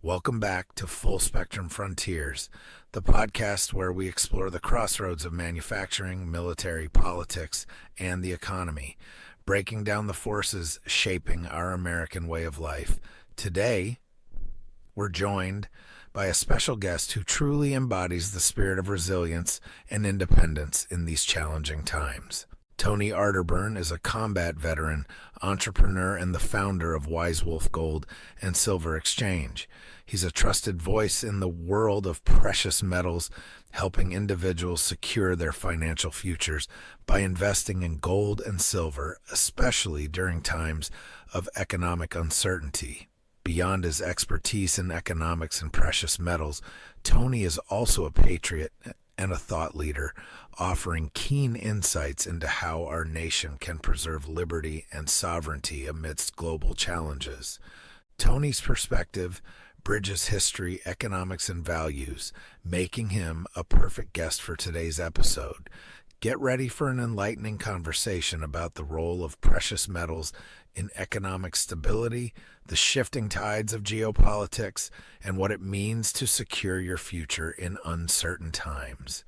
Welcome back to Full Spectrum Frontiers, the podcast where we explore the crossroads of manufacturing, military, politics, and the economy, breaking down the forces shaping our American way of life. Today, we're joined by a special guest who truly embodies the spirit of resilience and independence in these challenging times. Tony Arterburn is a combat veteran, entrepreneur, and the founder of Wise Wolf Gold and Silver Exchange. He's a trusted voice in the world of precious metals, helping individuals secure their financial futures by investing in gold and silver, especially during times of economic uncertainty. Beyond his expertise in economics and precious metals, Tony is also a patriot and a thought leader, offering keen insights into how our nation can preserve liberty and sovereignty amidst global challenges. Tony's perspective bridges history, economics, and values, making him a perfect guest for today's episode. Get ready for an enlightening conversation about the role of precious metals in economic stability, the shifting tides of geopolitics, and what it means to secure your future in uncertain times.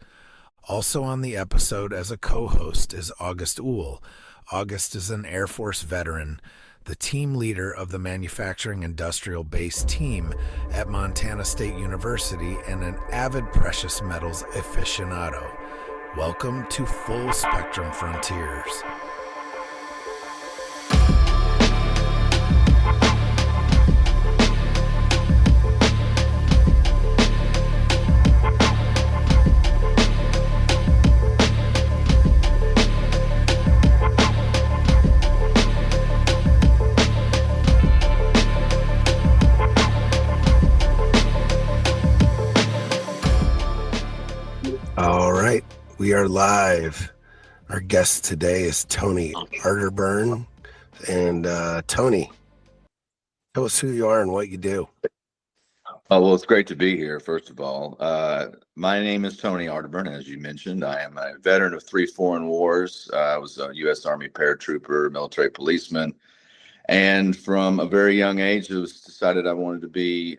Also on the episode as a co-host is August Uhl. August is an Air Force veteran, the team leader of the manufacturing industrial base team at Montana State University, and an avid precious metals aficionado. Welcome to Full Spectrum Frontiers. All right, we are live. Our guest today is Tony Arterburn. And Tony, tell us who you are and what you do. Oh, well, it's great to be here, first of all. My name is Tony Arterburn, as you mentioned. I am a veteran of 3 foreign wars. I was a U.S. Army paratrooper, military policeman. And from a very young age, it was decided I wanted to be,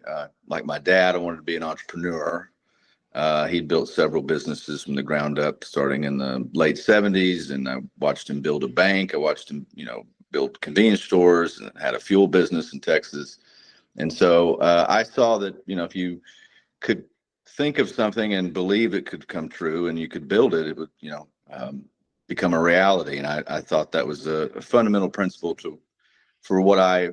like my dad, I wanted to be an entrepreneur. He built several businesses from the ground up, starting in the late 70s. And I watched him build a bank. I watched him, build convenience stores, and had a fuel business in Texas. And so I saw that, if you could think of something and believe it could come true and you could build it, it would, become a reality. And I thought that was a fundamental principle for what I,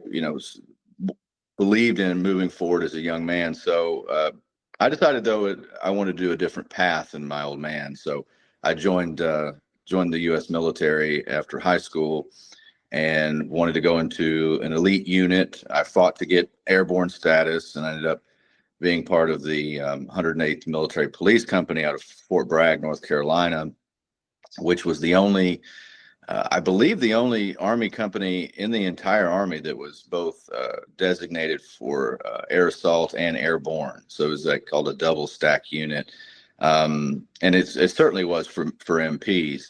believed in moving forward as a young man. So I decided, though, I wanted to do a different path than my old man. So I joined the U.S. military after high school and wanted to go into an elite unit. I fought to get airborne status, and I ended up being part of the 108th Military Police Company out of Fort Bragg, North Carolina, which was the only, I believe, the only Army company in the entire Army that was both designated for air assault and airborne. So it was called a double stack unit. And it certainly was for MPs.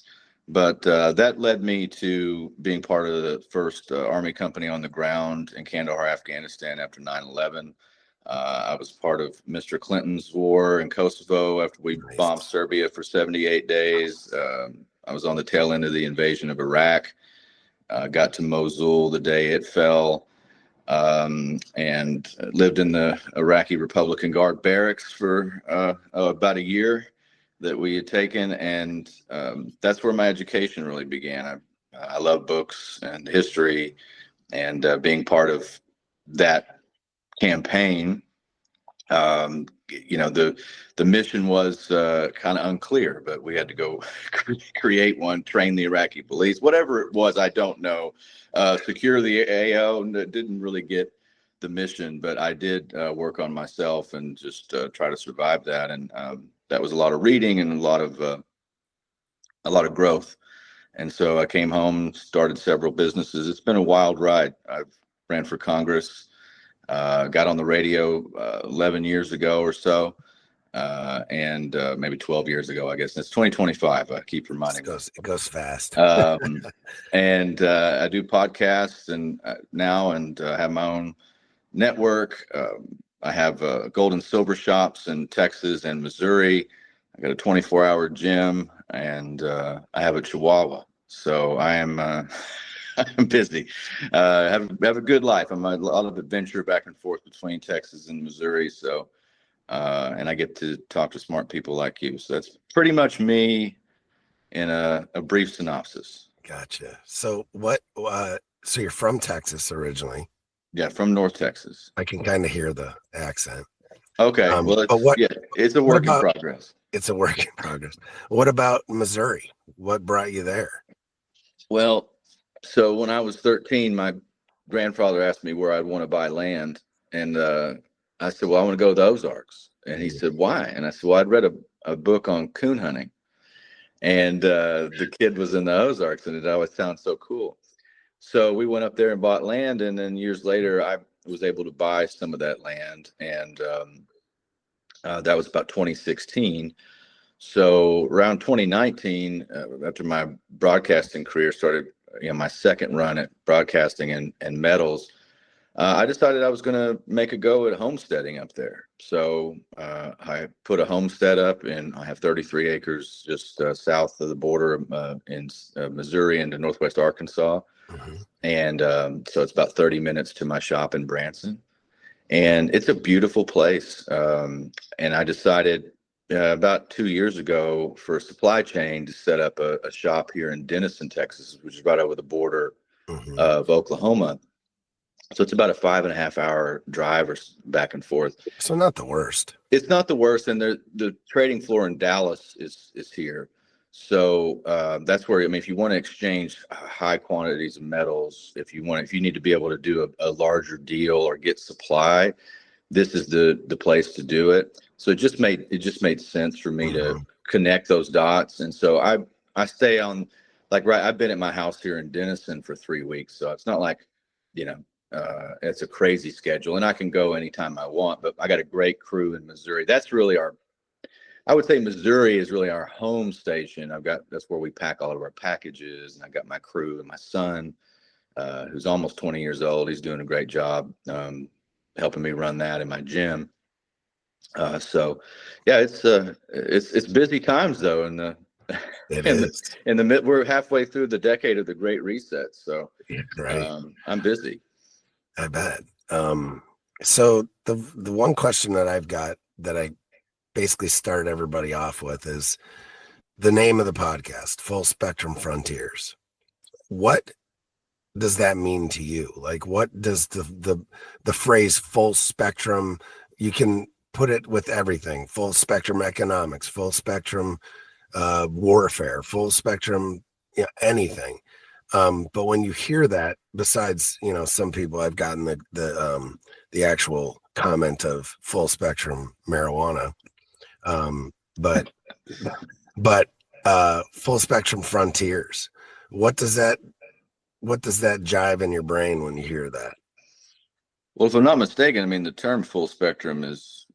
But that led me to being part of the first Army company on the ground in Kandahar, Afghanistan after 9/11. I was part of Mr. Clinton's war in Kosovo after we bombed Serbia for 78 days. I was on the tail end of the invasion of Iraq, got to Mosul the day it fell, and lived in the Iraqi Republican Guard barracks for about a year that we had taken. And that's where my education really began. I love books and history, and being part of that campaign, the mission was kind of unclear, but we had to go create one, train the Iraqi police, whatever it was, I don't know, secure the AO. And it didn't really get the mission, but I did work on myself and just try to survive that. And that was a lot of reading and a lot of growth. And so I came home, started several businesses. It's been a wild ride. I've ran for Congress, got on the radio 11 years ago or so, and maybe 12 years ago, I guess. And it's 2025. I keep reminding It goes fast. And I do podcasts and now, and have my own network. I have gold and silver shops in Texas and Missouri. I got a 24-hour gym, and I have a Chihuahua. So I am I'm busy. Have a good life. I'm a lot of adventure back and forth between Texas and Missouri. So and I get to talk to smart people like you. So that's pretty much me in a brief synopsis. Gotcha. So what? So you're from Texas originally? Yeah, from North Texas. I can kind of hear the accent. Okay, well, it's a work in progress. It's a work in progress. What about Missouri? What brought you there? Well, so when I was 13, my grandfather asked me where I'd want to buy land, and I said, "Well, I want to go to the Ozarks." And he said, "Why?" And I said, "Well, I'd read a book on coon hunting, and the kid was in the Ozarks, and it always sounds so cool." So we went up there and bought land, and then years later, I was able to buy some of that land, and that was about 2016. So around 2019, after my broadcasting career started, my second run at broadcasting and metals, I decided I was going to make a go at homesteading up there. So I put a homestead up, and I have 33 acres just south of the border in Missouri into northwest Arkansas. Mm-hmm. And so it's about 30 minutes to my shop in Branson. And it's a beautiful place. And I decided about 2 years ago for a supply chain to set up a shop here in Denison, Texas, which is right over the border of Oklahoma. So it's about a 5.5 hour drive or back and forth. So not the worst. It's not the worst. And the trading floor in Dallas is here. So that's where, if you want to exchange high quantities of metals, if you need to be able to do a larger deal or get supply, this is the place to do it. So it just made sense for me to connect those dots. And so I stay on, I've been at my house here in Denison for 3 weeks. So it's not like, it's a crazy schedule, and I can go anytime I want, but I got a great crew in Missouri. That's really I would say Missouri is really our home station. That's where we pack all of our packages, and I got my crew and my son, who's almost 20 years old. He's doing a great job helping me run that in my gym. So yeah, it's busy times though. We're halfway through the decade of the Great Reset. So right. I'm busy. I bet. So the one question that I've got that I basically start everybody off with is the name of the podcast, Full Spectrum Frontiers. What does that mean to you? Like, what does the phrase full spectrum, you can put it with everything, full spectrum economics, full spectrum warfare, full spectrum, anything. But when you hear that, besides, some people, I've gotten the actual comment of full spectrum marijuana. But full spectrum frontiers, what does that jive in your brain when you hear that? Well, if I'm not mistaken, the term full spectrum is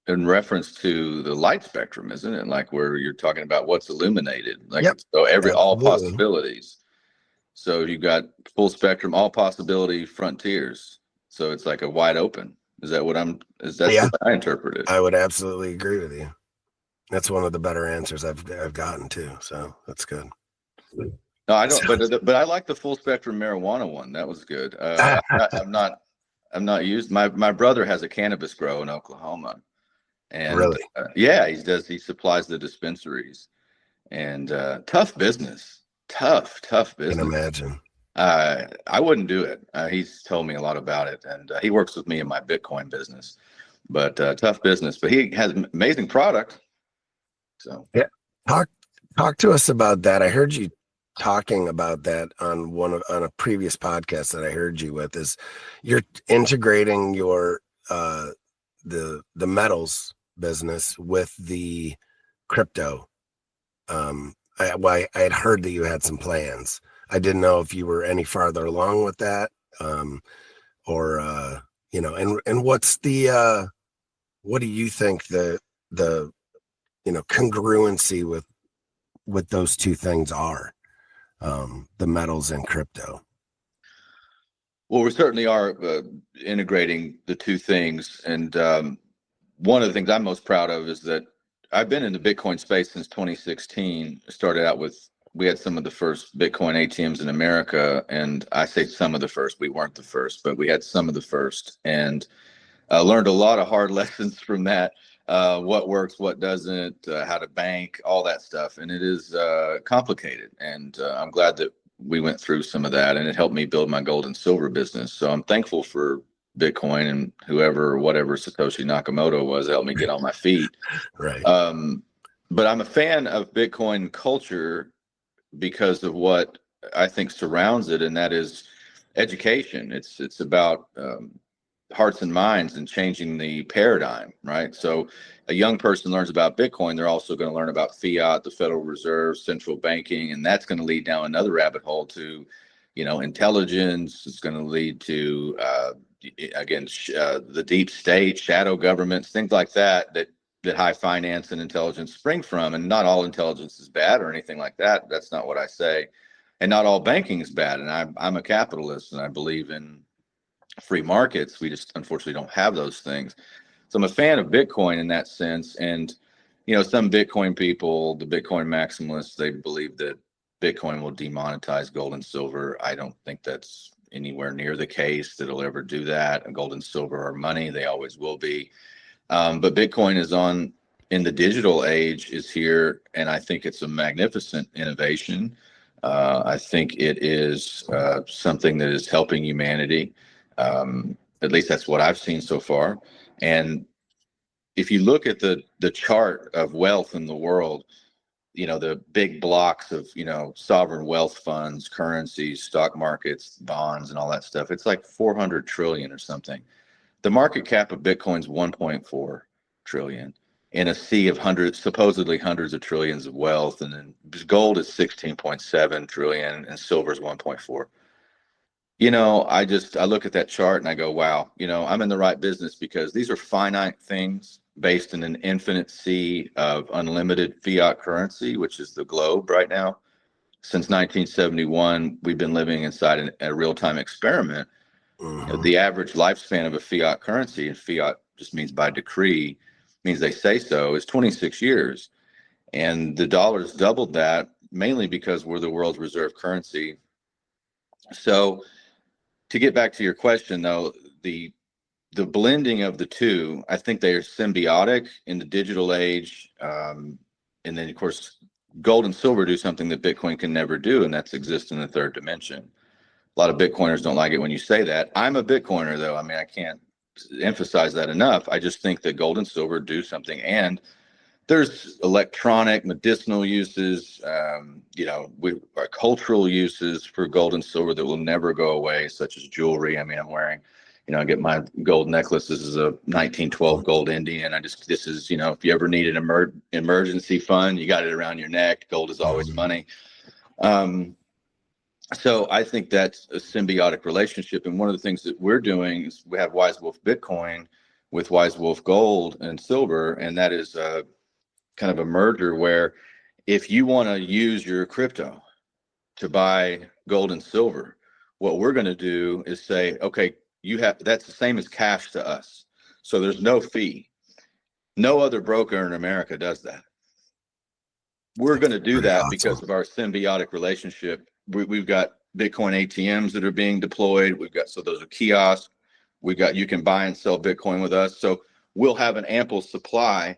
in reference to the light spectrum, isn't it? Like where you're talking about what's illuminated, Yep. So all Absolutely. possibilities. So you've got full spectrum, all possibility frontiers. So it's like a wide open. Is that what what I interpreted? I would absolutely agree with you. That's one of the better answers I've gotten too. So that's good. No, I don't. But I like the full spectrum marijuana one. That was good. I'm not used. My brother has a cannabis grow in Oklahoma, and really, he supplies the dispensaries, and tough business. Tough business. I can imagine. I wouldn't do it. He's told me a lot about it, and he works with me in my Bitcoin business. But tough business. But he has amazing product. So yeah, talk to us about that. I heard you talking about that on a previous podcast that I heard you with. Is you're integrating your the metals business with the crypto. I had heard that you had some plans. I didn't know if you were any farther along with that, or and what's the what do you think the congruency with those two things are, the metals and crypto? Well, we certainly are integrating the two things. And one of the things I'm most proud of is that I've been in the Bitcoin space since 2016. I started out we had some of the first Bitcoin ATMs in America. And I say some of the first, we weren't the first, but we had some of the first. And learned a lot of hard lessons from that. What works, what doesn't, how to bank, all that stuff. And it is complicated. And I'm glad that we went through some of that, and it helped me build my gold and silver business. So I'm thankful for Bitcoin and whatever Satoshi Nakamoto was, helped me get on my feet. Right. But I'm a fan of Bitcoin culture because of what I think surrounds it, and that is education. It's about hearts and minds and changing the paradigm, right? So a young person learns about Bitcoin, they're also going to learn about fiat, the Federal Reserve, central banking, and that's going to lead down another rabbit hole to, intelligence. It's going to lead to, the deep state, shadow governments, things like that high finance and intelligence spring from. And not all intelligence is bad or anything like that. That's not what I say. And not all banking is bad. And I'm a capitalist, and I believe in free markets. We just unfortunately don't have those things. So I'm a fan of Bitcoin in that sense. And, some Bitcoin people, the Bitcoin maximalists, they believe that Bitcoin will demonetize gold and silver. I don't think that's anywhere near the case that it'll ever do that. And gold and silver are money. They always will be. But Bitcoin in the digital age is here. And I think it's a magnificent innovation. I think it is something that is helping humanity. At least that's what I've seen so far. And if you look at the chart of wealth in the world, the big blocks of, sovereign wealth funds, currencies, stock markets, bonds, and all that stuff, it's like 400 trillion or something. The market cap of Bitcoin's 1.4 trillion in a sea of supposedly hundreds of trillions of wealth. And then gold is 16.7 trillion and silver is 1.4. I look at that chart and I go, wow, I'm in the right business, because these are finite things based in an infinite sea of unlimited fiat currency, which is the globe right now. Since 1971, we've been living inside a real-time experiment. Mm-hmm. The average lifespan of a fiat currency, and fiat just means by decree, means they say so, is 26 years. And the dollar's doubled that, mainly because we're the world's reserve currency. So to get back to your question, though, the blending of the two, I think they are symbiotic in the digital age. And then, of course, gold and silver do something that Bitcoin can never do, and that's exist in the third dimension. A lot of Bitcoiners don't like it when you say that. I'm a Bitcoiner, though. I mean, I can't emphasize that enough. I just think that gold and silver do something. And there's electronic, medicinal uses, our cultural uses for gold and silver that will never go away, such as jewelry. I mean, I'm wearing, I get my gold necklace. This is a 1912 gold Indian. This is, if you ever need an emergency fund, you got it around your neck. Gold is always money. So I think that's a symbiotic relationship. And one of the things that we're doing is we have Wise Wolf Bitcoin with Wise Wolf Gold and Silver. And that is kind of a merger where if you want to use your crypto to buy gold and silver, what we're going to do is say, okay, that's the same as cash to us. So there's no fee. No other broker in America does that. We're going to do that because of our symbiotic relationship. We've got Bitcoin ATMs that are being deployed. So those are kiosks. You can buy and sell Bitcoin with us. So we'll have an ample supply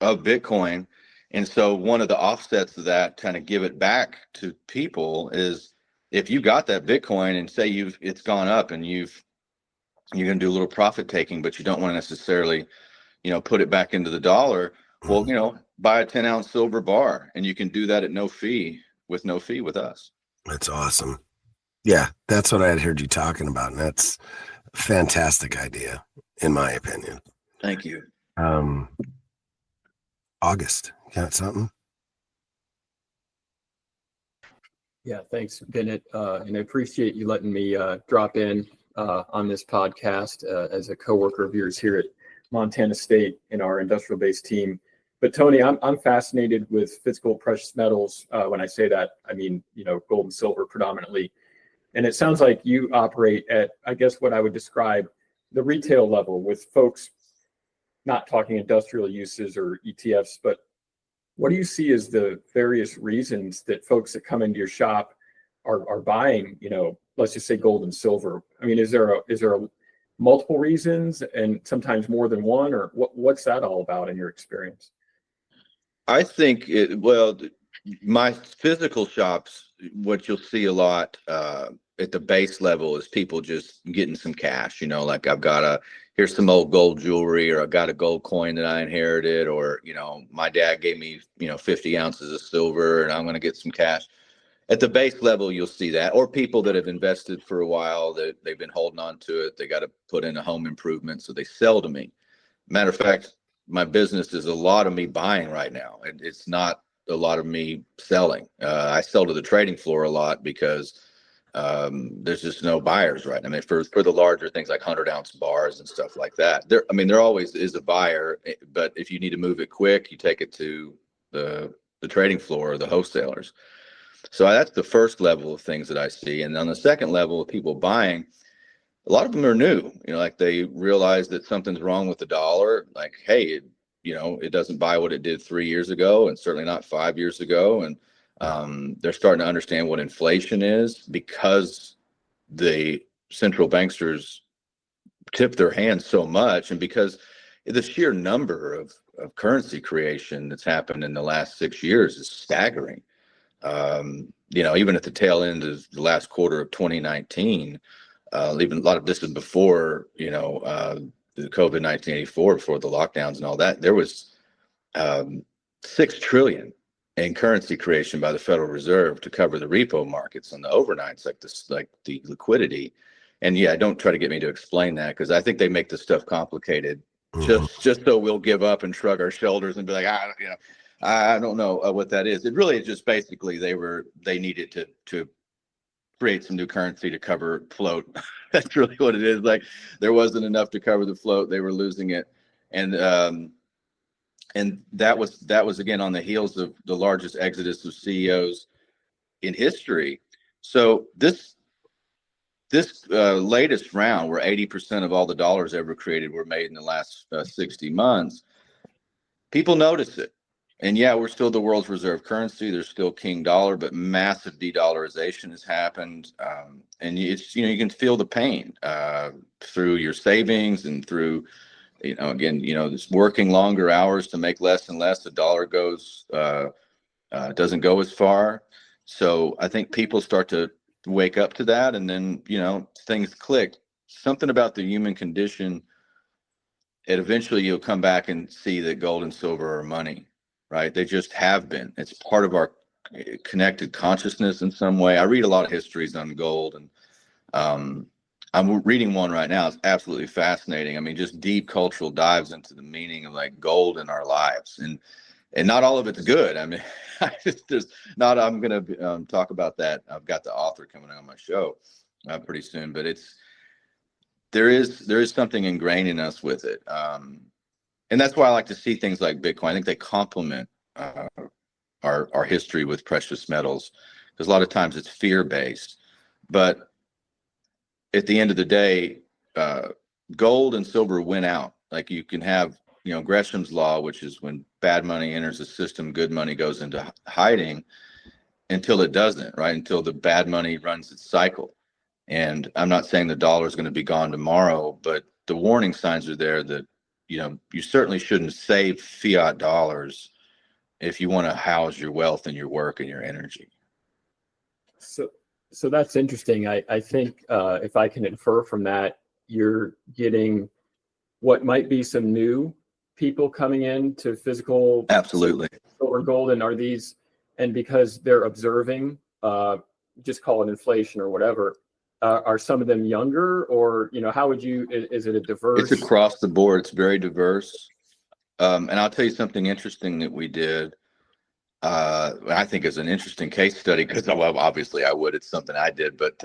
of Bitcoin. And so one of the offsets of that, kind of give it back to people, is if you got that Bitcoin and say it's gone up and you're going to do a little profit taking, but you don't want to necessarily, put it back into the dollar. Well, buy a 10-ounce silver bar, and you can do that at no fee with us. That's awesome. Yeah, that's what I had heard you talking about. And that's a fantastic idea, in my opinion. Thank you. August, got something? Yeah, thanks, Bennett. And I appreciate you letting me drop in on this podcast as a coworker of yours here at Montana State in our industrial-based team. But Tony, I'm fascinated with physical precious metals. When I say that, I mean, gold and silver predominantly. And it sounds like you operate at, I guess, what I would describe the retail level with folks not talking industrial uses or ETFs, but what do you see as the various reasons that folks that come into your shop are buying, let's just say gold and silver? I mean, is there a multiple reasons and sometimes more than one, or what's that all about in your experience? I think my physical shops, what you'll see a lot at the base level is people just getting some cash, like here's some old gold jewelry, or I got a gold coin that I inherited, or, my dad gave me, 50 ounces of silver and I'm going to get some cash. At the base level, you'll see that, or people that have invested for a while, that they've been holding on to it. They got to put in a home improvement, so they sell to me. Matter of fact, my business is a lot of me buying right now. It's not a lot of me selling. I sell to the trading floor a lot because there's just no buyers, right? I mean, for the larger things like 100-ounce bars and stuff like that, there always is a buyer, but if you need to move it quick, you take it to the trading floor or the wholesalers. So that's the first level of things that I see. And on the second level of people buying, a lot of them are new, like they realize that something's wrong with the dollar. Like, hey, it doesn't buy what it did 3 years ago, and certainly not 5 years ago. And they're starting to understand what inflation is, because the central banksters tip their hands so much, and because the sheer number of currency creation that's happened in the last 6 years is staggering. Even at the tail end of the last quarter of 2019, even a lot of this is before, the COVID-19 84, before the lockdowns and all that, there was $6 trillion in currency creation by the Federal Reserve to cover the repo markets and the overnights, like the liquidity. And yeah, don't try to get me to explain that, because I think they make this stuff complicated just so we'll give up and shrug our shoulders and be like, I don't know what that is. It really is just basically they needed to create some new currency to cover float. That's really what it is. Like, there wasn't enough to cover the float. They were losing it. And that was again on the heels of the largest exodus of CEOs in history. So this latest round, where 80% of all the dollars ever created were made in the last 60 months, people notice it. And yeah, we're still the world's reserve currency. There's still king dollar, but massive de-dollarization has happened. And it's, you can feel the pain through your savings and through, this working longer hours to make less and less. The dollar doesn't go as far. So I think people start to wake up to that, and then, things click. Something about the human condition, and eventually you'll come back and see that gold and silver are money. Right? They just have been. It's part of our connected consciousness in some way. I read a lot of histories on gold, and I'm reading one right now. It's absolutely fascinating. I mean, just deep cultural dives into the meaning of like gold in our lives, and not all of it's good. I mean, I'm going to talk about that. I've got the author coming on my show pretty soon, but there is something ingrained in us with it. And that's why I like to see things like Bitcoin. I think they complement our history with precious metals, because a lot of times it's fear-based. But at the end of the day, gold and silver win out. Like, you can have, Gresham's law, which is when bad money enters the system, good money goes into hiding, until it doesn't, right? Until the bad money runs its cycle. And I'm not saying the dollar is going to be gone tomorrow, but the warning signs are there that, you certainly shouldn't save fiat dollars if you want to house your wealth and your work and your energy. So that's interesting. I think if I can infer from that, you're getting what might be some new people coming in to physical. Absolutely. Silver, gold, and because they're observing, just call it inflation or whatever. Are some of them younger, or, how would you, is it a diverse? It's across the board. It's very diverse. And I'll tell you something interesting that we did. I think is an interesting case study, because, well, obviously I would, it's something I did, but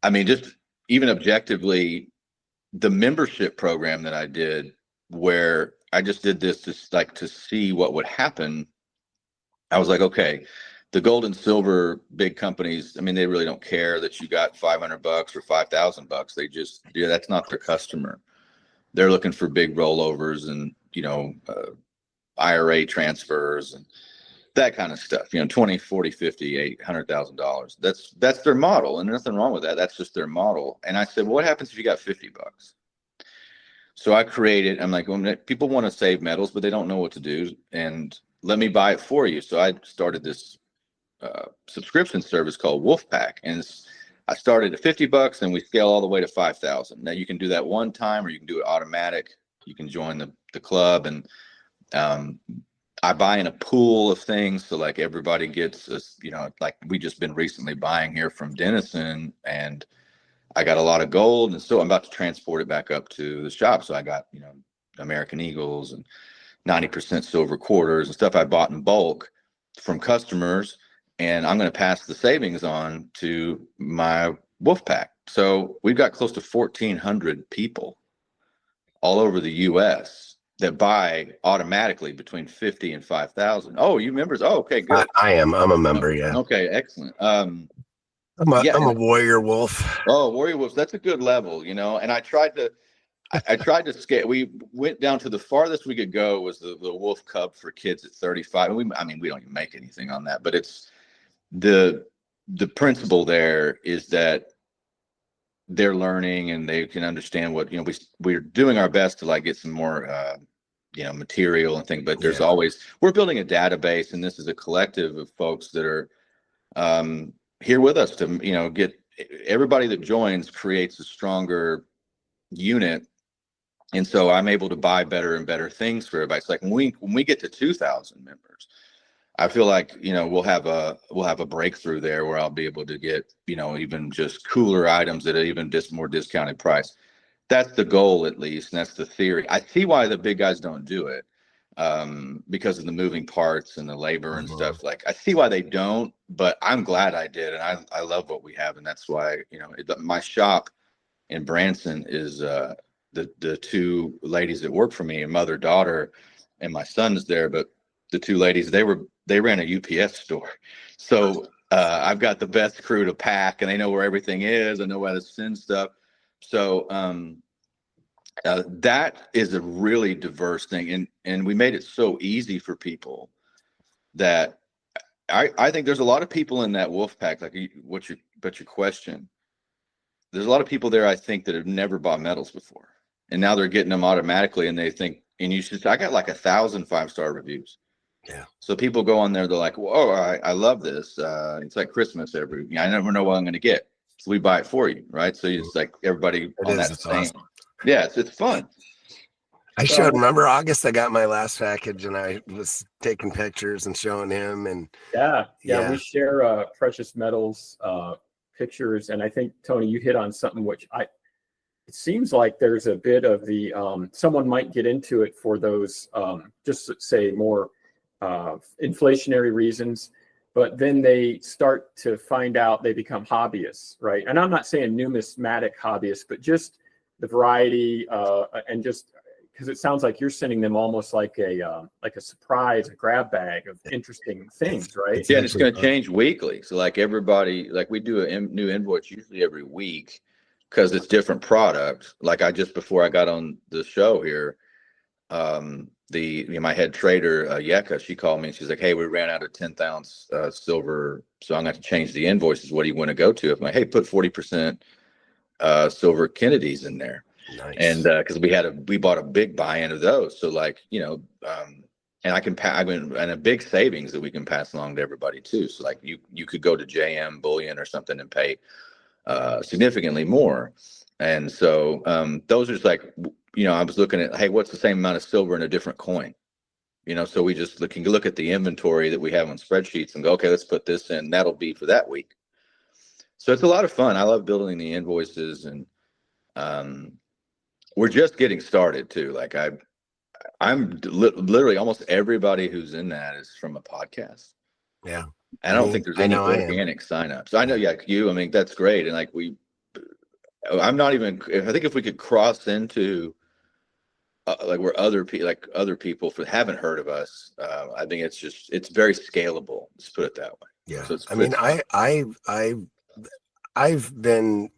I mean, just even objectively, the membership program that I did, where I just did this just like to see what would happen. I was like, okay, The gold and silver big companies, I mean, they really don't care that you got $500 or $5,000. They just, that's not their customer. They're looking for big rollovers and, IRA transfers and that kind of stuff, 20, 40, 50, $800,000. That's their model, and nothing wrong with that. That's just their model. And I said, well, what happens if you got $50? So I created, I'm like, well, people want to save metals, but they don't know what to do. And let me buy it for you. So I started this subscription service called Wolfpack. And I started at $50 and we scale all the way to 5,000. Now you can do that one time, or you can do it automatic. You can join the club, and I buy in a pool of things. So like everybody gets this, like we just been recently buying here from Denison, and I got a lot of gold. And so I'm about to transport it back up to the shop. So I got, American Eagles and 90% silver quarters and stuff I bought in bulk from customers. And I'm going to pass the savings on to my Wolfpack. So we've got close to 1,400 people all over the US that buy automatically between 50 and 5,000. Oh, you members? Oh, okay, good. I am. I'm a member. Yeah. Okay, excellent. I'm a warrior wolf. Oh, warrior wolves. That's a good level, And I tried to scale. We went down to the farthest we could go was the wolf cub for kids at 35. We don't even make anything on that, but it's the principle there is that they're learning and they can understand what, we're doing our best to like get some more, material and things, but there's always, we're building a database, and this is a collective of folks that are here with us to, get everybody that joins creates a stronger unit. And so I'm able to buy better and better things for everybody. It's like when we get to 2,000 members, I feel like, we'll have a breakthrough there where I'll be able to get, even just cooler items at an even more discounted price. That's the goal, at least. And that's the theory. I see why the big guys don't do it, because of the moving parts and the labor and stuff. Like, I see why they don't, but I'm glad I did. And I love what we have. And that's why, my shop in Branson is the two ladies that work for me, a mother, daughter, and my son is there. But the two ladies, they ran a UPS store. So I've got the best crew to pack, and they know where everything is. I know how to send stuff. So that is a really diverse thing. And we made it so easy for people that I think there's a lot of people in that wolf pack, like your question. There's a lot of people there, I think, that have never bought metals before. And now they're getting them automatically, and they think, and I got like 1,000 5-star reviews. Yeah. So people go on there, they're like, whoa, I love this. It's like Christmas I never know what I'm going to get. So we buy it for you, right? So it's like everybody on that same. Awesome. Yeah, it's fun. Remember August, I got my last package, and I was taking pictures and showing him. And yeah. We share precious metals pictures. And I think, Tony, you hit on something which it seems like there's a bit of the, someone might get into it for those, just say more inflationary reasons, but then they start to find out they become hobbyists, right? And I'm not saying numismatic hobbyists, but just the variety, and just because it sounds like you're sending them almost like a surprise, a grab bag of interesting things, right? Yeah, and it's going to change weekly. So like everybody, like we do a new invoice usually every week because it's different products. Like before I got on the show here, my head trader, Yeka, she called me and she's like, hey, we ran out of 10th ounce silver. So I'm going to change the invoices. What do you want to go to? I'm like, hey, put 40% silver Kennedys in there. Nice. And because we bought a big buy-in of those. So like, and I can and a big savings that we can pass along to everybody too. So like you could go to JM Bullion or something and pay significantly more. And so those are just like, I was looking at, hey, what's the same amount of silver in a different coin? So we just look at the inventory that we have on spreadsheets and go, okay, let's put this in. That'll be for that week. So it's a lot of fun. I love building the invoices, and we're just getting started too. Like I'm literally almost everybody who's in that is from a podcast. Yeah. I don't think there's any organic signups. I know, you. I mean, that's great. And like I'm not even. I think if we could cross into like where other people haven't heard of us, I think it's very scalable. Let's put it that way. Yeah. So it's I mean, I've been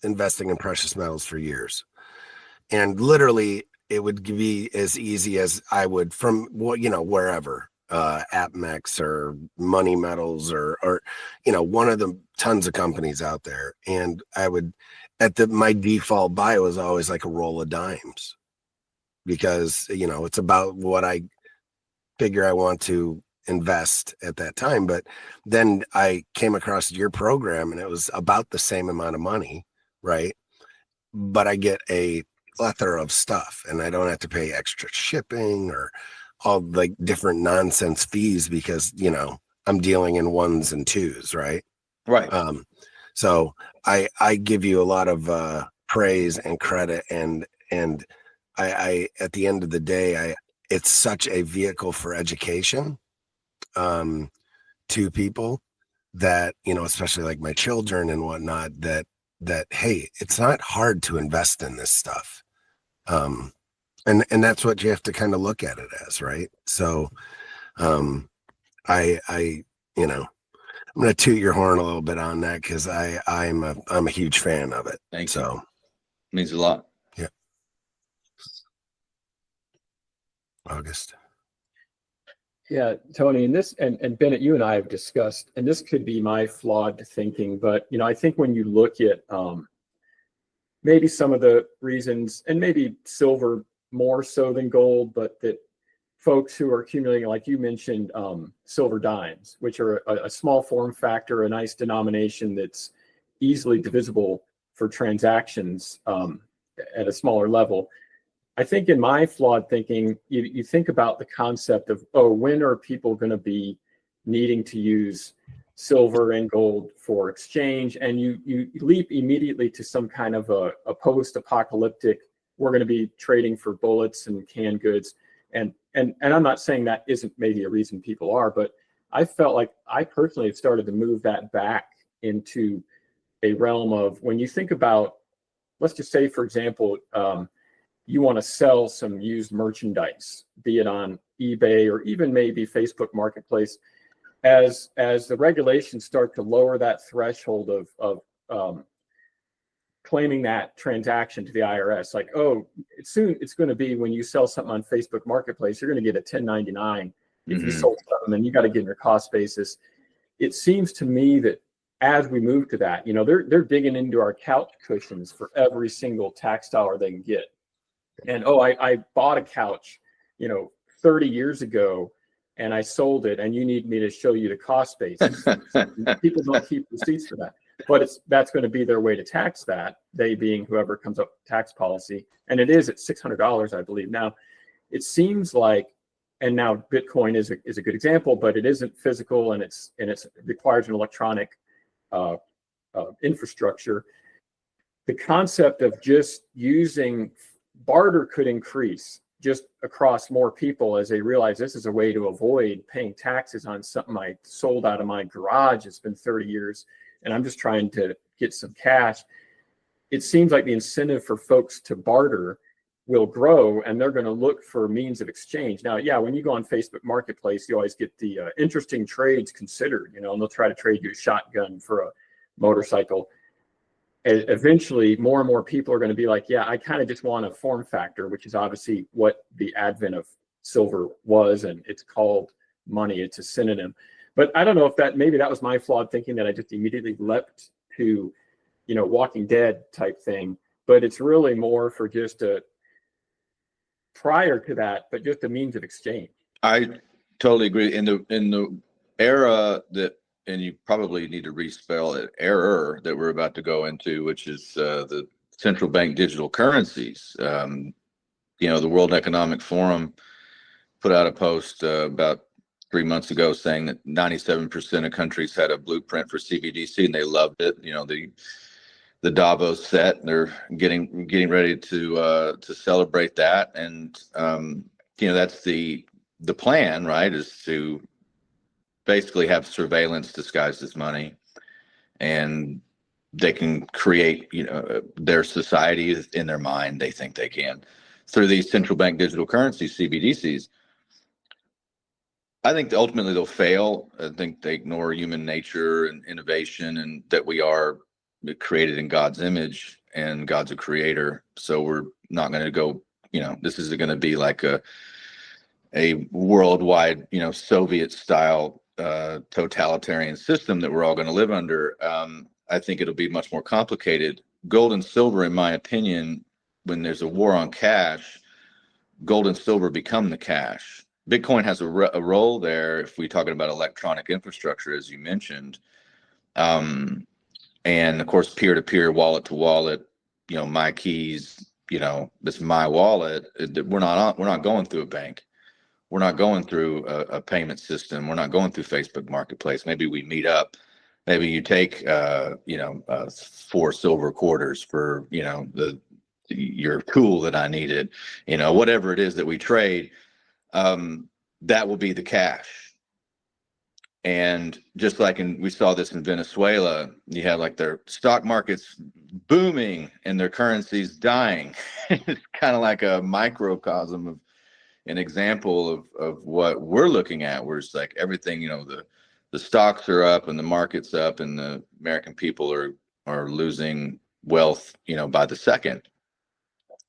investing in precious metals for years, and literally it would be as easy as I would from wherever, AppMex or Money Metals or one of the tons of companies out there. And I would, my default buy was always like a roll of dimes, because, it's about what I figure I want to invest at that time. But then I came across your program and it was about the same amount of money, right? But I get a plethora of stuff and I don't have to pay extra shipping or all like different nonsense fees, because I'm dealing in ones and twos, right? right. So I give you a lot of praise and credit, and I at the end of the day, it's such a vehicle for education to people that, especially like my children and whatnot, that hey, it's not hard to invest in this stuff. And that's what you have to kind of look at it as, right? So I I'm gonna toot your horn a little bit on that, because I'm a huge fan of it. Thank you. So Means a lot. yeah. August. Yeah, Tony, and this and Bennett, you and I have discussed, and this could be my flawed thinking, but I think when you look at maybe some of the reasons, and maybe silver more so than gold, but that folks who are accumulating, like you mentioned, silver dimes, which are a small form factor, a nice denomination that's easily divisible for transactions at a smaller level. I think in my flawed thinking, you think about the concept of, when are people going to be needing to use silver and gold for exchange? And you leap immediately to some kind of a post-apocalyptic, we're going to be trading for bullets and canned goods. And I'm not saying that isn't maybe a reason people are, but I felt like I personally have started to move that back into a realm of, when you think about, let's just say, for example, you want to sell some used merchandise, be it on eBay or even maybe Facebook Marketplace, as the regulations start to lower that threshold of claiming that transaction to the IRS, like, soon it's going to be, when you sell something on Facebook Marketplace, you're going to get a 1099 if you sold something, then you got to get in your cost basis. It seems to me that as we move to that, they're digging into our couch cushions for every single tax dollar they can get. And I bought a couch 30 years ago and I sold it, and you need me to show you the cost basis. People don't keep receipts for that, but that's going to be their way to tax that, they being whoever comes up with tax policy. And it is at $600, I believe. Now it seems like, and now Bitcoin is a good example, but it isn't physical, and it requires an electronic infrastructure. The concept of just using barter could increase just across more people as they realize this is a way to avoid paying taxes on something I sold out of my garage. It's been 30 years and I'm just trying to get some cash. It seems like the incentive for folks to barter will grow, and they're going to look for means of exchange. Now, yeah, when you go on Facebook Marketplace, you always get the interesting trades considered, and they'll try to trade you a shotgun for a motorcycle. Eventually, more and more people are going to be like, yeah, I kind of just want a form factor, which is obviously what the advent of silver was, and it's called money. It's a synonym. But I don't know if maybe that was my flawed thinking, that I just immediately leapt to, Walking Dead type thing. But it's really more for just prior to that, but just a means of exchange. I totally agree. In the era that, and you probably need to respell it, error that we're about to go into, which is the central bank digital currencies. The World Economic Forum put out a post about 3 months ago saying that 97% of countries had a blueprint for CBDC, and they loved it. The Davos set, and they're getting ready to celebrate that. And that's the plan, right? Is to basically have surveillance disguised as money, and they can create their society in their mind. They think they can through these central bank digital currencies, CBDCs. I think ultimately they'll fail. I think they ignore human nature and innovation, and that we are created in God's image and God's a creator. So we're not going to go, this is going to be like a worldwide, Soviet style totalitarian system that we're all going to live under. I think it'll be much more complicated. Gold and silver, in my opinion, when there's a war on cash, gold and silver become the cash. Bitcoin has a role there if we're talking about electronic infrastructure, as you mentioned. And of course, peer-to-peer, wallet-to-wallet, my keys, this is my wallet. We're not going through a bank. We're not going through a payment system. We're not going through Facebook Marketplace. Maybe we meet up. Maybe you take, 4 silver quarters for, your tool that I needed, whatever it is that we trade, that will be the cash. And just like we saw this in Venezuela, you have like their stock markets booming and their currencies dying. It's kind of like a microcosm of an example of what we're looking at, where it's like everything, the stocks are up and the market's up and the American people are losing wealth, by the second.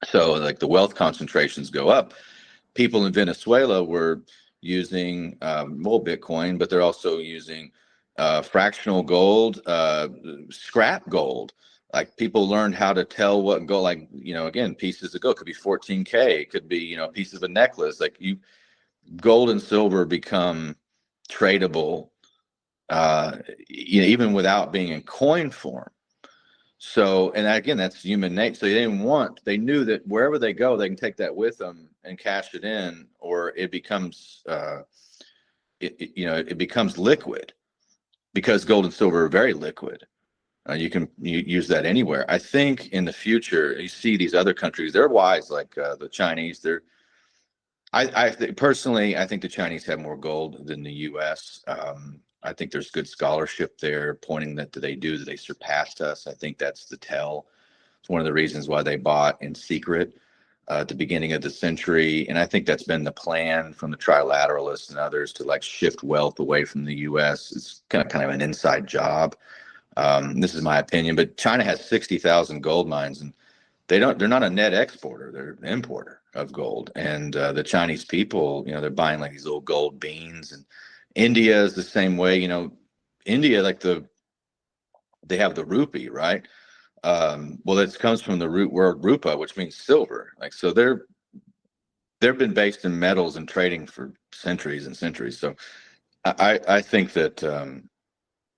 So like the wealth concentrations go up. People in Venezuela were using Bitcoin, but they're also using fractional gold, scrap gold. Like people learned how to tell what gold, like, again, pieces of gold could be 14K, it could be, a piece of a necklace. Like gold and silver become tradable, even without being in coin form. So, and again, that's human nature. So they knew that wherever they go, they can take that with them and cash it in, or it becomes, it becomes liquid, because gold and silver are very liquid. You can use that anywhere. I think in the future, you see these other countries, they're wise, like the Chinese. Personally, I think the Chinese have more gold than the U.S. I think there's good scholarship there pointing that they surpassed us. I think that's the tell. It's one of the reasons why they bought in secret at the beginning of the century. And I think that's been the plan from the trilateralists and others to like shift wealth away from the U.S. It's kind of an inside job. This is my opinion, but China has 60,000 gold mines, and they're not a net exporter, they're an importer of gold. And the Chinese people, they're buying like these little gold beans. And India is the same way. India, like they have the rupee, right? Well, it comes from the root word rupa, which means silver. Like, so they've been based in metals and trading for centuries and centuries. So I think that a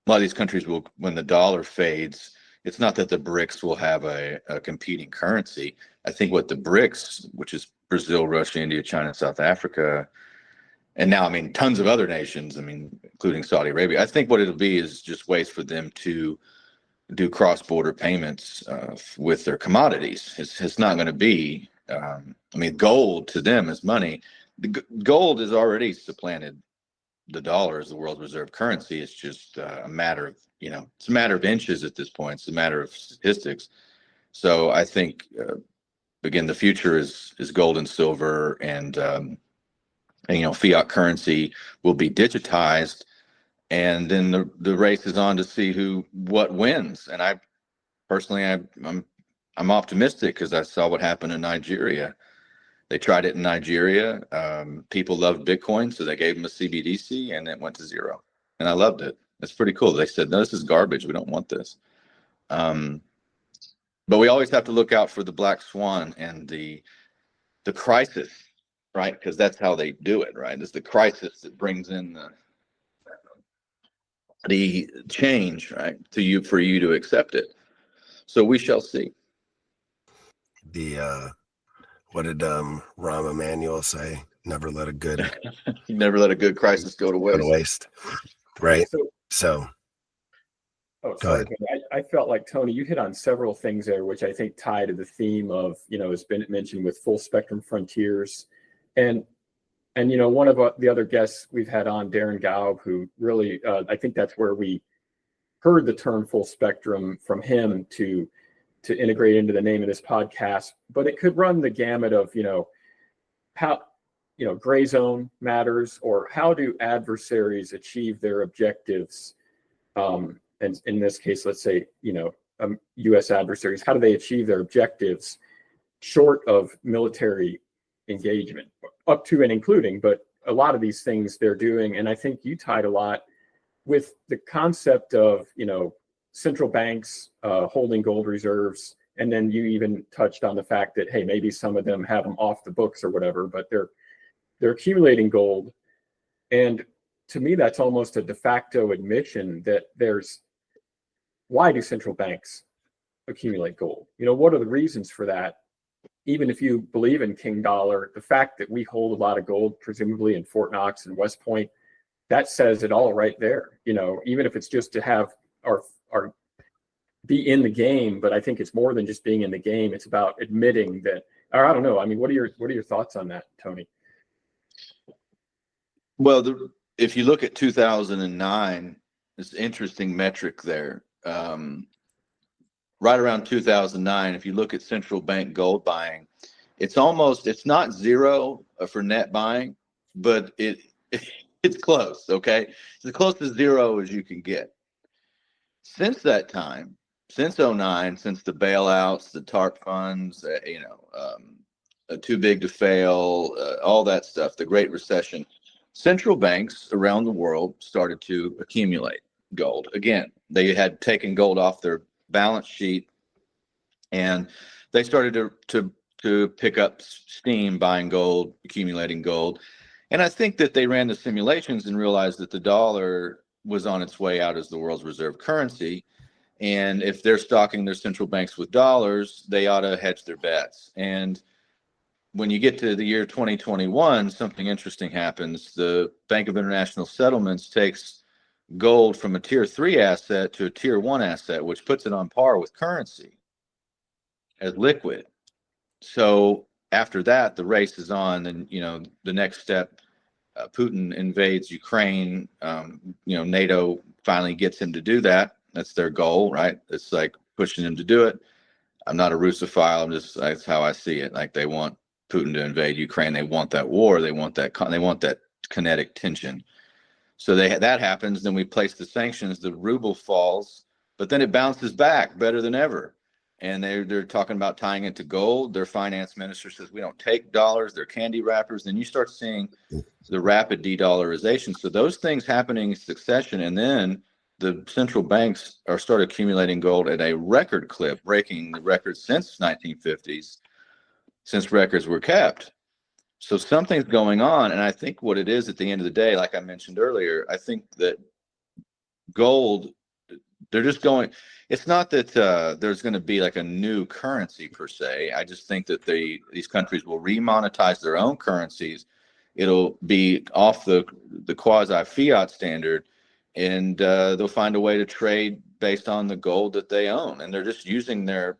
lot of these countries will, when the dollar fades, it's not that the BRICS will have a competing currency. I think what the BRICS, which is Brazil, Russia, India, China, South Africa, and now, tons of other nations, including Saudi Arabia, I think what it'll be is just ways for them to do cross-border payments with their commodities. It's not going to be, gold to them is money. Gold has already supplanted the dollar as the world's reserve currency. It's just a matter of, it's a matter of inches at this point. It's a matter of statistics. So I think, again, the future is gold and silver, and fiat currency will be digitized, and then the race is on to see what wins. And I personally, I'm optimistic, because I saw what happened in Nigeria. They tried it in Nigeria. People loved Bitcoin, so they gave them a CBDC, and it went to zero. And I loved it. It's pretty cool. They said, no, this is garbage. We don't want this. But we always have to look out for the black swan and the crisis, right? Because that's how they do it, right? It's the crisis that brings in the change, right, for you to accept it. So we shall see. What did Rahm Emanuel say? Never let a good crisis go to waste. Right. So go ahead. I felt like, Tony, you hit on several things there, which I think tie to the theme of, as Bennett mentioned, with full spectrum frontiers. And one of the other guests we've had on, Darren Gaub, who really, I think that's where we heard the term full spectrum from him to integrate into the name of this podcast. But it could run the gamut of, how gray zone matters, or how do adversaries achieve their objectives? And in this case, let's say, U.S. adversaries, how do they achieve their objectives short of military engagement, up to and including, but a lot of these things they're doing. And I think you tied a lot with the concept of, central banks holding gold reserves. And then you even touched on the fact that, hey, maybe some of them have them off the books or whatever, but they're accumulating gold. And to me, that's almost a de facto admission that why do central banks accumulate gold? What are the reasons for that? Even if you believe in King Dollar, the fact that we hold a lot of gold, presumably in Fort Knox and West Point, that says it all right there. Even if it's just to have our be in the game, but I think it's more than just being in the game. It's about admitting that, or I don't know. I mean, what are your thoughts on that, Tony? Well, if you look at 2009, it's an interesting metric there. Right around 2009, if you look at central bank gold buying, it's not zero for net buying, but it's close. Okay, it's as close to zero as you can get. Since that time, since 2009, since the bailouts, the TARP funds, too big to fail, all that stuff, the Great Recession, central banks around the world started to accumulate gold. Again, they had taken gold off their balance sheet, and they started to pick up steam, buying gold, accumulating gold. And I think that they ran the simulations and realized that the dollar was on its way out as the world's reserve currency. And if they're stocking their central banks with dollars, they ought to hedge their bets. And when you get to the year 2021, something interesting happens. The Bank of International Settlements takes gold from a tier 3 asset to a tier 1 asset, which puts it on par with currency as liquid. So after that, the race is on, and the next step, Putin invades Ukraine. NATO finally gets him to do that. That's their goal, right? It's like pushing him to do it. I'm not a Russophile. That's how I see it. Like, they want Putin to invade Ukraine. They want that war. They want that kinetic tension. So that happens. Then we place the sanctions. The ruble falls, but then it bounces back better than ever. And they're talking about tying it to gold. Their finance minister says we don't take dollars. They're candy wrappers. Then you start seeing the rapid de-dollarization. So those things happening in succession, and then the central banks start accumulating gold at a record clip, breaking the records since 1950s, since records were kept. So something's going on, and I think what it is at the end of the day, like I mentioned earlier, I think that gold, they're just going. It's not that there's going to be like a new currency per se. I just think that these countries will remonetize their own currencies. It'll be off the quasi fiat standard, and they'll find a way to trade based on the gold that they own. And they're just using their,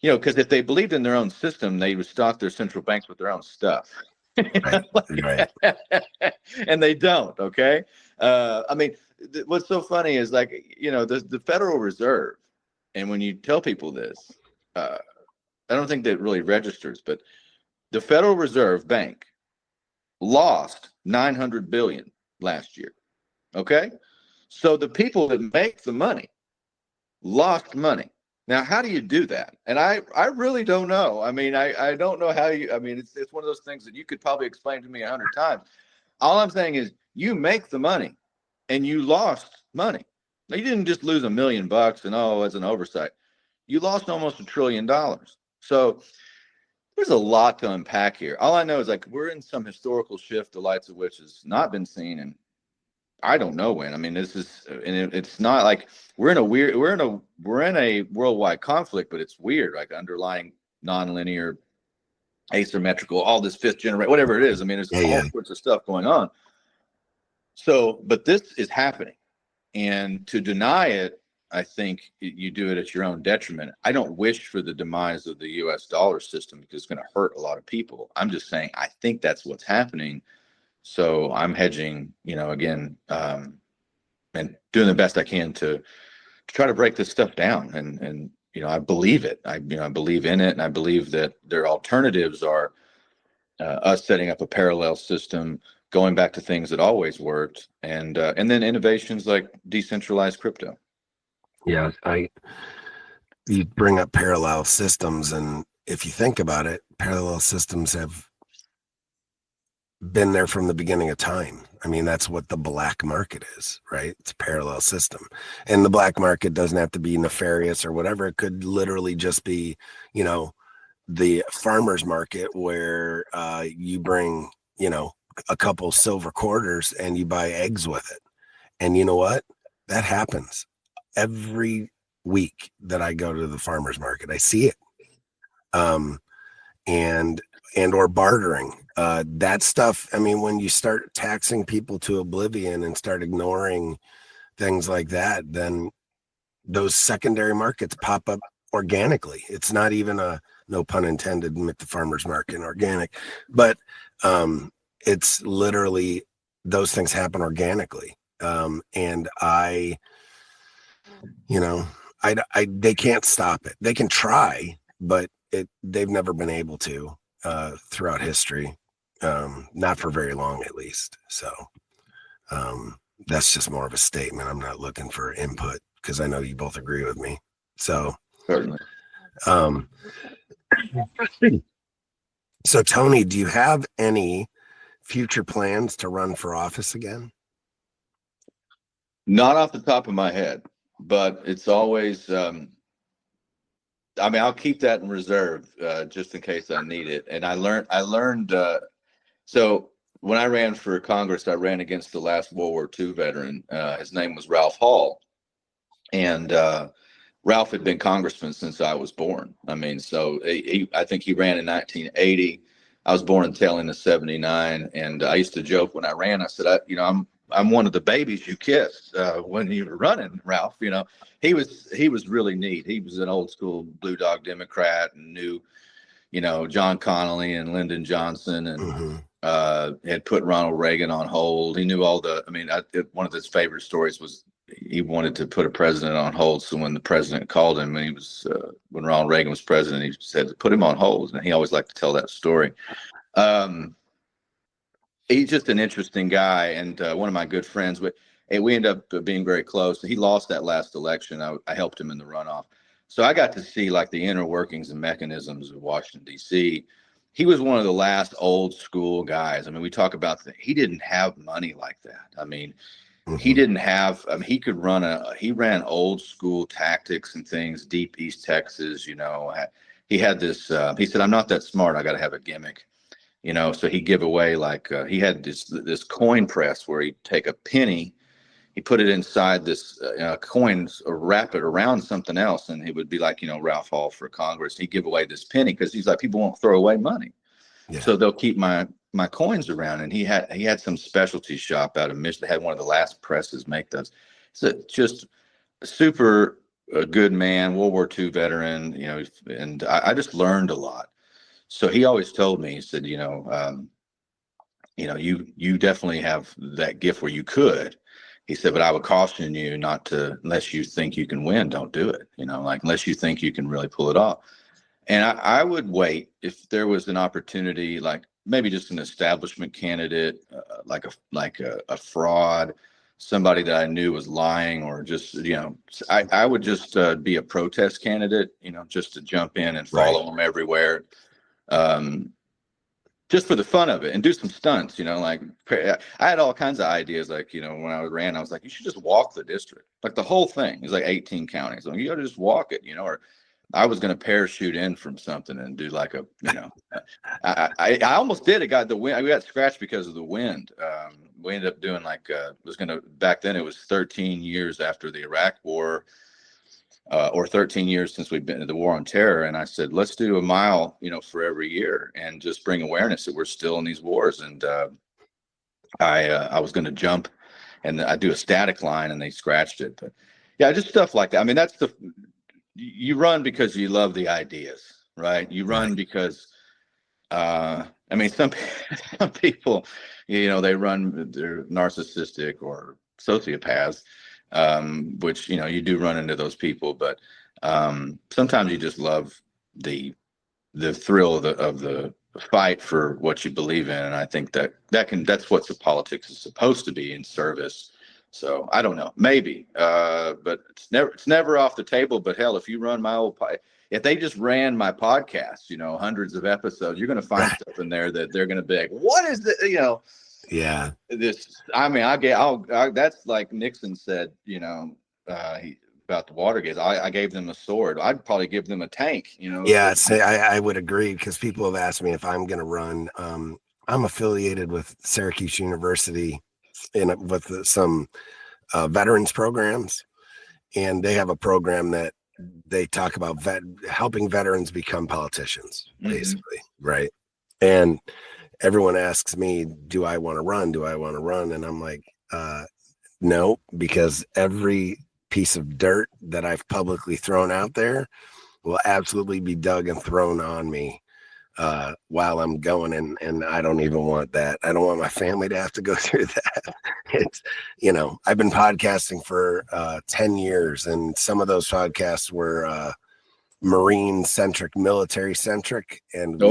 because if they believed in their own system, they would stock their central banks with their own stuff. Right. And they don't. Okay. I mean, what's so funny is, like, the Federal Reserve, and when you tell people this, I don't think that really registers, but the Federal Reserve Bank lost $900 billion last year. Okay. So the people that make the money lost money. Now, how do you do that? And I really don't know. I mean, I don't know how it's one of those things that you could probably explain to me 100 times. All I'm saying is, you make the money and you lost money. Now, you didn't just lose $1 million and as an oversight. You lost almost $1 trillion. So there's a lot to unpack here. All I know is, like, we're in some historical shift, the lights of which has not been seen, and I don't know when. I mean, this is, and it's not like we're in a worldwide conflict, but it's weird, like underlying nonlinear, asymmetrical, all this fifth generation, whatever it is. I mean, there's all sorts of stuff going on. So, but this is happening, and to deny it, I think you do it at your own detriment. I don't wish for the demise of the U.S. dollar system, because it's going to hurt a lot of people. I'm just saying, I think that's what's happening. So I'm hedging, again, and doing the best I can to try to break this stuff down. And I believe it. I believe in it, and I believe that their alternatives are us setting up a parallel system, going back to things that always worked, and then innovations like decentralized crypto. Yeah, you bring up parallel systems, and if you think about it, parallel systems have been there from the beginning of time. I mean, that's what the black market is, right? It's a parallel system. And the black market doesn't have to be nefarious or whatever. It could literally just be, you know, the farmer's market where you bring, you know, a couple silver quarters and you buy eggs with it. And you know what? That happens every week that I go to the farmer's market. I see it. And or bartering. That stuff, I mean, when you start taxing people to oblivion and start ignoring things like that, then those secondary markets pop up organically. It's not even no pun intended, with the farmer's market and organic, but it's literally, those things happen organically. And they can't stop it. They can try, but they've never been able to throughout history, not for very long at least. So that's just more of a statement. I'm not looking for input because I know you both agree with me. So Certainly. So Tony, do you have any future plans to run for office again? Not off the top of my head, but it's always, I mean, I'll keep that in reserve just in case I need it. And I learned, so when I ran for Congress, I ran against the last World War II veteran. His name was Ralph Hall. And Ralph had been congressman since I was born. I mean, so I think he ran in 1980. I was born in tail end of 79. And I used to joke when I ran, I said, I'm one of the babies you kissed when you were running, Ralph. You know, he was really neat. He was an old school Blue Dog Democrat and knew, you know, John Connally and Lyndon Johnson, and had put Ronald Reagan on hold. He knew all the, I mean, one of his favorite stories was he wanted to put a president on hold. So when the president called him, when Ronald Reagan was president, he said, put him on hold. And he always liked to tell that story. He's just an interesting guy, and one of my good friends. We ended up being very close. He lost that last election. I helped him in the runoff. So I got to see like the inner workings and mechanisms of Washington, D.C. He was one of the last old school guys. I mean, we talk about he didn't have money like that. I mean, he didn't have, I mean, he ran old school tactics and things, deep East Texas, you know. He had this, he said, I'm not that smart. I got to have a gimmick. You know, so he'd give away he had this coin press where he'd take a penny, he put it inside this coins or wrap it around something else, and it would be like, you know, Ralph Hall for Congress. He'd give away this penny because he's like, people won't throw away money, so they'll keep my coins around. And he had some specialty shop out of Michigan. They had one of the last presses make those. So just a super good man, World War II veteran, you know, and I just learned a lot. So he always told me, he said, you definitely have that gift where you could. He said, but I would caution you not to, unless you think you can win, don't do it. You know, like unless you think you can really pull it off. And I would wait if there was an opportunity, like maybe just an establishment candidate, like a fraud, somebody that I knew was lying, or just, you know, I would just be a protest candidate, you know, just to jump in and follow them everywhere. Just for the fun of it and do some stunts, you know, like I had all kinds of ideas. Like, you know, when I ran, I was like, you should just walk the district, like the whole thing is like 18 counties. Like, you got to just walk it, you know, or I was going to parachute in from something and do like a, you know, I almost did. It got the wind. I got scratched because of the wind. We ended up doing back then it was 13 years after the Iraq war. Or 13 years since we've been in the war on terror. And I said, let's do a mile, you know, for every year and just bring awareness that we're still in these wars. And I was going to jump and I do a static line and they scratched it. But yeah, just stuff like that. I mean, you run because you love the ideas, right? You run because, I mean, some people, you know, they're narcissistic or sociopaths. Which, you know, you do run into those people, but sometimes you just love the thrill of fight for what you believe in. And I think that's what the politics is supposed to be, in service. So I don't know, maybe, but it's never off the table. But hell, if you run if they just ran my podcast, hundreds of episodes, you're going to find stuff in there that they're going to be like, what is this? Yeah. That's like Nixon said, about the Watergate. I gave them a sword. I'd probably give them a tank, Yeah, I would agree, because people have asked me if I'm going to run. I'm affiliated with Syracuse University with some veterans programs, and they have a program that they talk about helping veterans become politicians, basically, right? And everyone asks me, do I want to run? Do I want to run? And I'm like, no, because every piece of dirt that I've publicly thrown out there will absolutely be dug and thrown on me while I'm going, and I don't even want that. I don't want my family to have to go through that. It's, I've been podcasting for 10 years, and some of those podcasts were Marine centric, military centric, and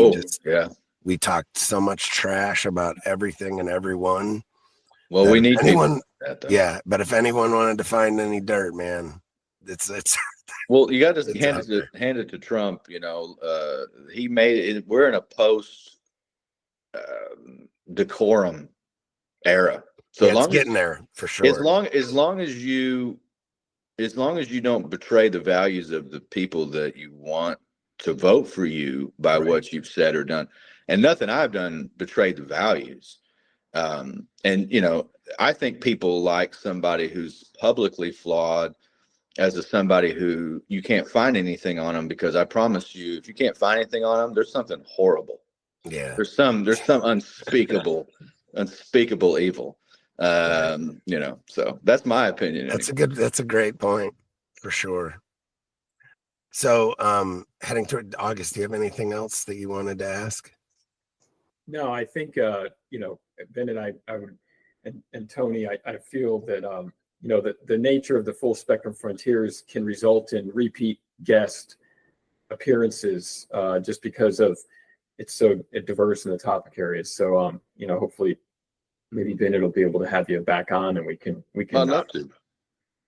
we talked so much trash about everything and everyone. Well, we need anyone, but if anyone wanted to find any dirt, man, it's well, you got to hand it to Trump. He made it. We're in a post decorum era, so it's getting there for sure. As long as you don't betray the values of the people that you want to vote for you by what you've said or done, and nothing I've done betrayed the values. And I think people like somebody who's publicly flawed as somebody who you can't find anything on them, because I promise you, if you can't find anything on them, there's something horrible. Yeah. There's some unspeakable evil. So that's my opinion. That's a great point for sure. So, heading toward August, do you have anything else that you wanted to ask? No, I think, Ben and I would, and Tony, I feel that, the nature of the full spectrum frontiers can result in repeat guest appearances, just because of it's so diverse in the topic areas. So, hopefully maybe Bennett will be able to have you back on, and we can I'd love to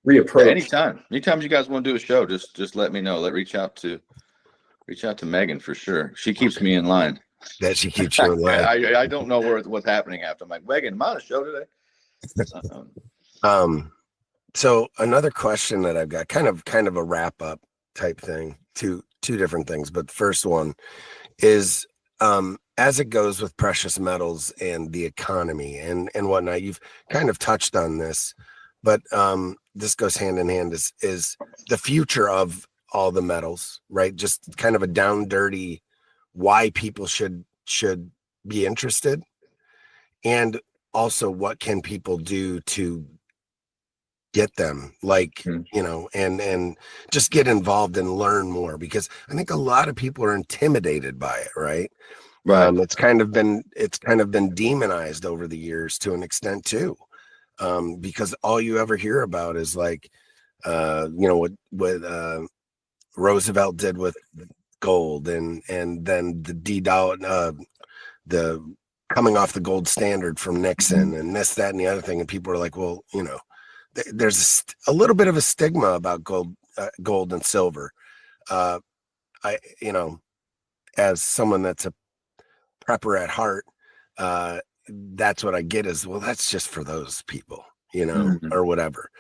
reapproach anytime you guys want to do a show. Just let me know. Reach out to Megan for sure. She keeps me in line. That she keeps you in line. I don't know what's happening after. I'm like, Megan, am I on a show today? So another question that I've got, kind of a wrap up type thing, two different things. But the first one is, as it goes with precious metals and the economy and whatnot, you've kind of touched on this, but this goes hand in hand, is the future of all the metals, right? Just kind of a down dirty why people should be interested, and also what can people do to get them, and just get involved and learn more, because I think a lot of people are intimidated by it, right? It's kind of been demonized over the years to an extent too, because all you ever hear about is what Roosevelt did with gold, and then the coming off the gold standard from Nixon, and this, that, and the other thing, and people are like, well, there's a little bit of a stigma about gold and silver. As someone that's a prepper at heart, that's what I get is, well, that's just for those people, or whatever.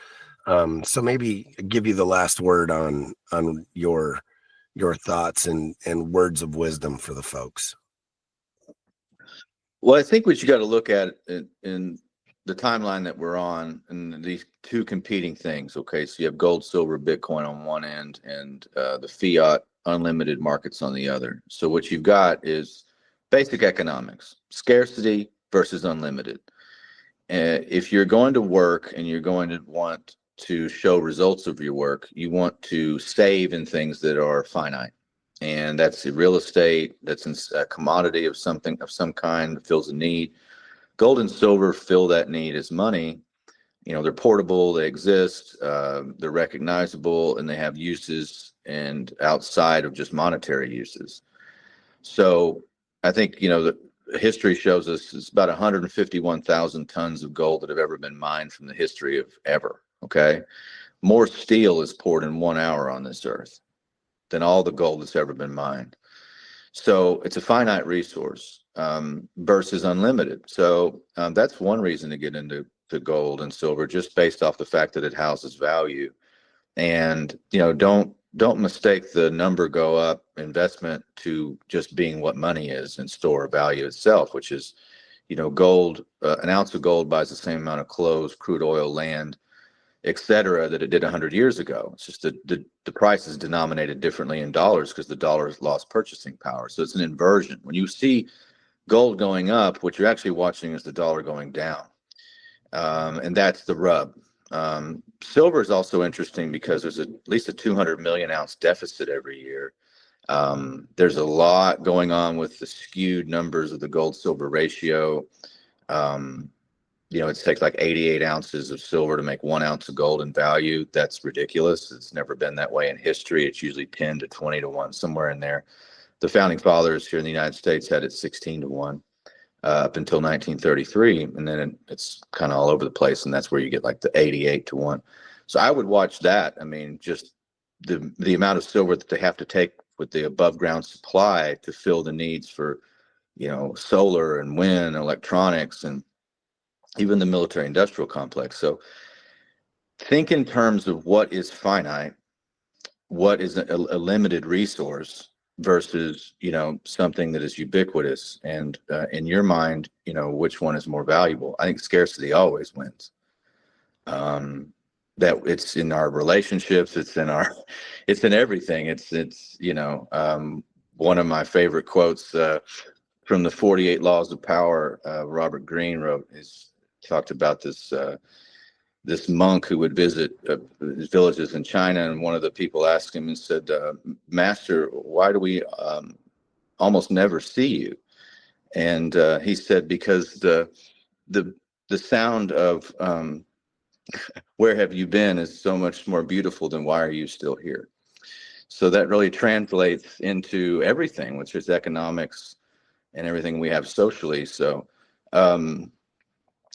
So maybe give you the last word on your thoughts and words of wisdom for the folks. Well, I think what you got to look at in the timeline that we're on, and these two competing things. Okay, so you have gold, silver, Bitcoin on one end, and the fiat unlimited markets on the other. So what you've got is basic economics: scarcity versus unlimited. If you're going to work and you're going to want to show results of your work, you want to save in things that are finite. And that's the real estate, that's a commodity of some kind that fills a need. Gold and silver fill that need as money. They're portable, they exist, they're recognizable, and they have uses and outside of just monetary uses. So I think, the history shows us it's about 151,000 tons of gold that have ever been mined from the history of ever. Okay. More steel is poured in 1 hour on this earth than all the gold that's ever been mined. So it's a finite resource versus unlimited. So that's one reason to get into gold and silver, just based off the fact that it houses value. And don't mistake the number go up investment to just being what money is and store value itself, which is, gold. An ounce of gold buys the same amount of clothes, crude oil, land, etc., that it did 100 years ago. It's just that the price is denominated differently in dollars because the dollar has lost purchasing power. So it's an inversion. When you see gold going up, what you're actually watching is the dollar going down. And that's the rub. Silver is also interesting because there's at least a 200 million ounce deficit every year. There's a lot going on with the skewed numbers of the gold silver ratio. It takes like 88 ounces of silver to make 1 ounce of gold in value. That's ridiculous. It's never been that way in history. It's usually 10 to 20 to 1, somewhere in there. The founding fathers here in the United States had it 16 to 1 up until 1933. And then it's kind of all over the place. And that's where you get like the 88 to 1. So I would watch that. I mean, just the amount of silver that they have to take with the above ground supply to fill the needs for, solar and wind, electronics, and even the military industrial complex. So think in terms of what is finite, what is a limited resource versus, something that is ubiquitous. And in your mind, which one is more valuable? I think scarcity always wins. That it's in our relationships, it's in everything. It's one of my favorite quotes from the 48 Laws of Power, Robert Greene wrote, talked about this monk who would visit villages in China, and one of the people asked him and said, "Master, why do we almost never see you?" And he said, "Because the sound of where have you been is so much more beautiful than why are you still here." So that really translates into everything, which is economics and everything we have socially. So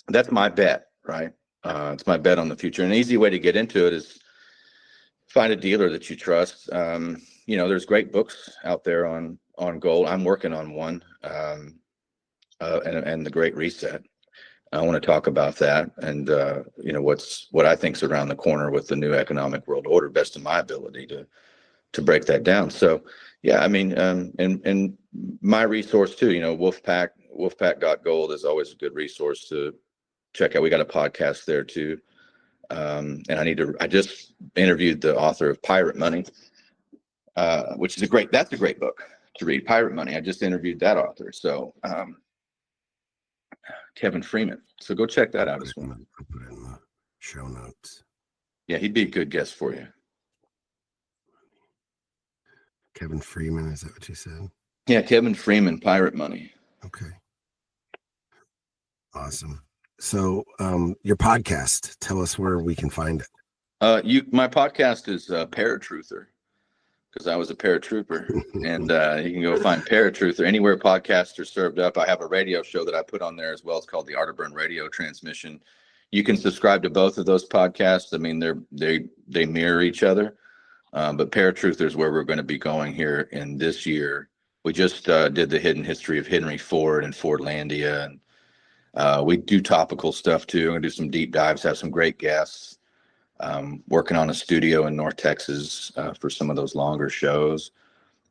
that's my bet, right? It's my bet on the future. An easy way to get into it is find a dealer that you trust. There's great books out there on gold. I'm working on one, and the Great Reset. I want to talk about that and what I think is around the corner with the new economic world order, best of my ability to break that down. So yeah, I mean, and my resource too, Wolfpack.gold is always a good resource to check out. We got a podcast there too. And I just interviewed the author of Pirate Money, which is that's a great book to read, Pirate Money. I just interviewed that author. So, Kevin Freeman. So go check that out as well. I'll put it in the show notes. Yeah, he'd be a good guest for you. Kevin Freeman, is that what you said? Yeah, Kevin Freeman, Pirate Money. Okay. Awesome. So your podcast, tell us where we can find it. My podcast is Paratruther, because I was a paratrooper, and you can go find Paratruther anywhere podcasts are served up. I have a radio show that I put on there as well. It's called the Arterburn Radio Transmission. You can subscribe to both of those podcasts. I mean, they mirror each other, but Paratruther is where we're going to be going here in this year. We just did the hidden history of Henry Ford and Fordlandia, and we do topical stuff too. And do some deep dives. Have some great guests. Working on a studio in North Texas for some of those longer shows.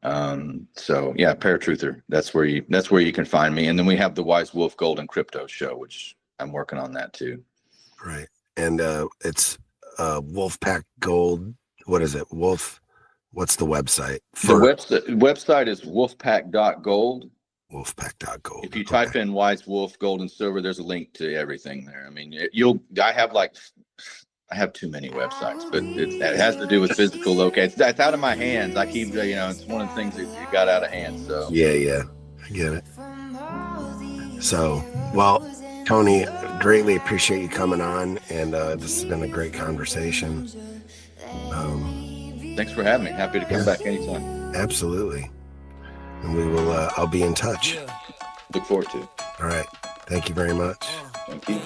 So yeah, Paratruther. That's where you can find me. And then we have the Wise Wolf Gold and Crypto show, which I'm working on that too. Right. And it's Wolfpack Gold. What is it? What's the website? The website is wolfpack.gold. Wolfpack.gold. If you type in Wise Wolf Gold and Silver, there's a link to everything there. I mean, I have too many websites, but it has to do with physical locations. That's out of my hands. I keep, it's one of the things that you got out of hand. So yeah, I get it. So, well, Tony, greatly appreciate you coming on, and this has been a great conversation. Thanks for having me. Happy to come back anytime. Absolutely. And we will, I'll be in touch. Look forward to it. All right. Thank you very much. Thank you.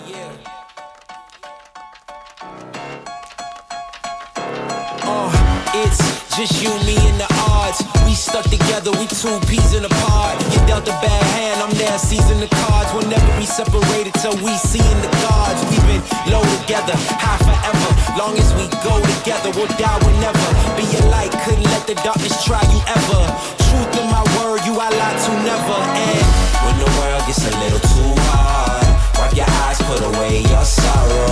It's just you, me, and the odds. We stuck together, we two peas in a pod. You dealt a bad hand, I'm there seizing the cards. We'll never be separated till we see in the gods. We've been low together, high forever. Long as we go together, we'll die whenever. Be a light, couldn't let the darkness try you ever. Truth in my word, you I lie to never. And when the world gets a little too hard, wipe your eyes, put away your sorrow.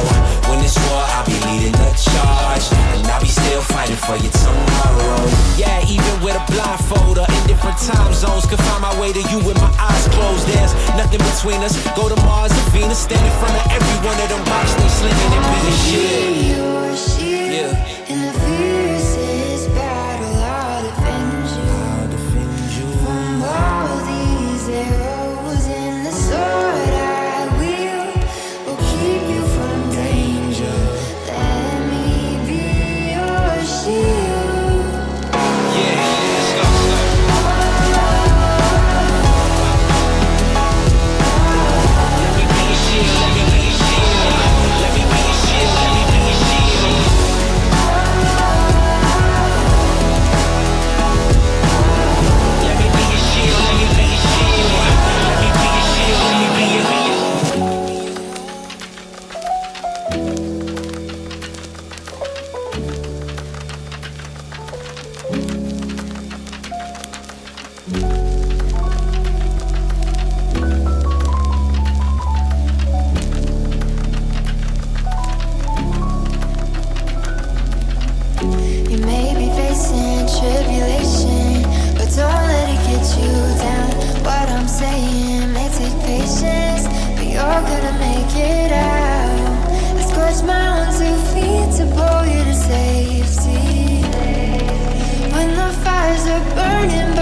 When it's war, I'll be leading the charge, and I'll be still fighting for you tomorrow. Yeah, even with a blindfold or in different time zones, could find my way to you with my eyes closed. There's nothing between us. Go to Mars or Venus, stand in front of every one of them rocks they slinging and be a shield. Yeah. In the fiercest battle, I'll defend you. From all these arrows in the sword I will keep you from danger. Let me be your shield. Yeah, let's go. Let me be your shield, let me be your shield. Let me be your shield, let me be your shield. Let me be your shield, let me be your shield. Let me be your shield, let me be your shield. You may be facing tribulation, but don't let it get you down. What I'm saying may take patience, but you're gonna make it out. I scorched my own 2 feet to pull you to safety. When the fires are burning